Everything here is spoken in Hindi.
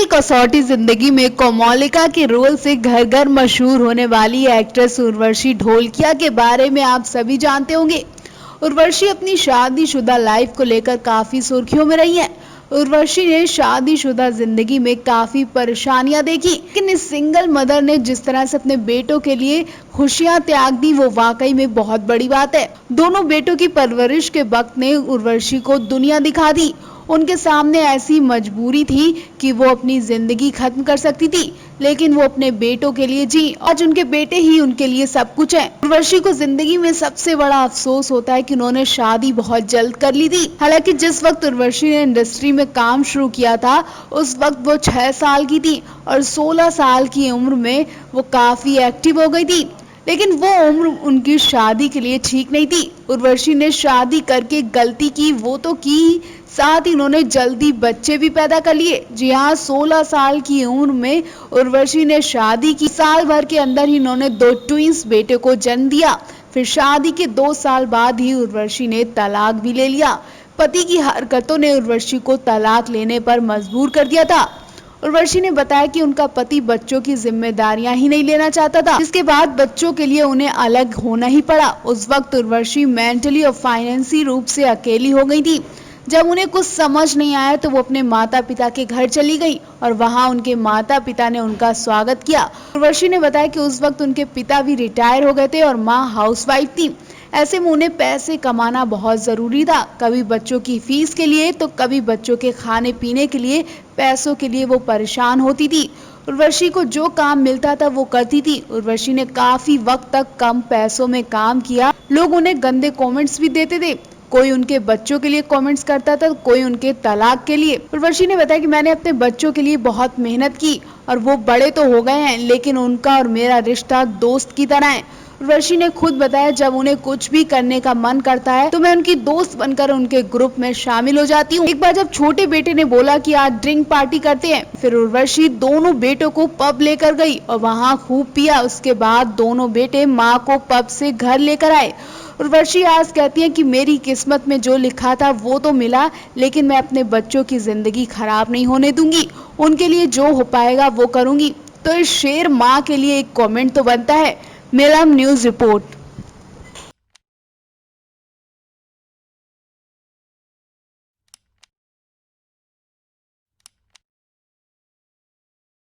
कसौटी जिंदगी में कोमोलिका के रोल से घर घर मशहूर होने वाली एक्ट्रेस उर्वशी ढोलकिया के बारे में आप सभी जानते होंगे। उर्वशी अपनी शादीशुदा लाइफ को लेकर काफी सुर्खियों में रही है। उर्वशी ने शादीशुदा जिंदगी में काफी परेशानियां देखी, लेकिन इस सिंगल मदर ने जिस तरह से अपने बेटों के लिए खुशियां त्याग दी वो वाकई में बहुत बड़ी बात है। दोनों बेटों की परवरिश के वक्त ने उर्वशी को दुनिया दिखा दी। उनके सामने ऐसी मजबूरी थी कि वो अपनी जिंदगी खत्म कर सकती थी, लेकिन वो अपने बेटों के लिए जी। आज उनके बेटे ही उनके लिए सब कुछ है। उर्वशी को जिंदगी में सबसे बड़ा अफसोस होता है कि उन्होंने शादी बहुत जल्द कर ली थी। हालांकि जिस वक्त उर्वशी ने इंडस्ट्री में काम शुरू किया था उस वक्त वो 6 साल की थी और 16 साल की उम्र में वो काफी एक्टिव हो गई थी, लेकिन वो उम्र उनकी शादी के लिए ठीक नहीं थी। उर्वशी ने शादी करके गलती की वो तो की, साथ ही उन्होंने जल्दी बच्चे भी पैदा कर लिए। जी हाँ, 16 साल की उम्र में उर्वशी ने शादी की। साल भर के अंदर ही उन्होंने 2 ट्विंस बेटे को जन्म दिया। फिर शादी के 2 साल बाद ही उर्वशी ने तलाक भी ले लिया। पति की हरकतों ने उर्वशी को तलाक लेने पर मजबूर कर दिया था। उर्वशी ने बताया कि उनका पति बच्चों की जिम्मेदारियां ही नहीं लेना चाहता था, जिसके बाद बच्चों के लिए उन्हें अलग होना ही पड़ा। उस वक्त उर्वशी मेंटली और फाइनेंशियली रूप से अकेली हो गई थी। जब उन्हें कुछ समझ नहीं आया तो वो अपने माता पिता के घर चली गई और वहां उनके माता पिता ने उनका स्वागत किया। उर्वशी ने बताया कि उस वक्त उनके पिता भी रिटायर हो गए थे और माँ हाउसवाइफ थी। ऐसे में उन्हें पैसे कमाना बहुत जरूरी था, कभी बच्चों की फीस के लिए तो कभी बच्चों के खाने पीने के लिए। पैसों के लिए वो परेशान होती थी। उर्वशी को जो काम मिलता था वो करती थी। उर्वशी ने काफी वक्त तक कम पैसों में काम किया। लोग उन्हें गंदे कमेंट्स भी देते थे। कोई उनके बच्चों के लिए कमेंट्स करता था, कोई उनके तलाक के लिए। उर्वशी ने बताया कि मैंने अपने बच्चों के लिए बहुत मेहनत की और वो बड़े तो हो गए हैं, लेकिन उनका और मेरा रिश्ता दोस्त की तरह है। उर्वशी ने खुद बताया, जब उन्हें कुछ भी करने का मन करता है तो मैं उनकी दोस्त बनकर उनके ग्रुप में शामिल हो जाती हूँ। एक बार जब छोटे बेटे ने बोला कि आज ड्रिंक पार्टी करते हैं, फिर उर्वशी दोनों बेटों को पब लेकर गई और वहाँ खूब पिया। उसके बाद दोनों बेटे माँ को पब से घर लेकर आए। उर्वशी आज कहती हैं कि मेरी किस्मत में जो लिखा था वो तो मिला, लेकिन मैं अपने बच्चों की जिंदगी खराब नहीं होने दूंगी। उनके लिए जो हो पाएगा वो करूंगी। तो इस शेर माँ के लिए एक कमेंट तो बनता है। Melam news report.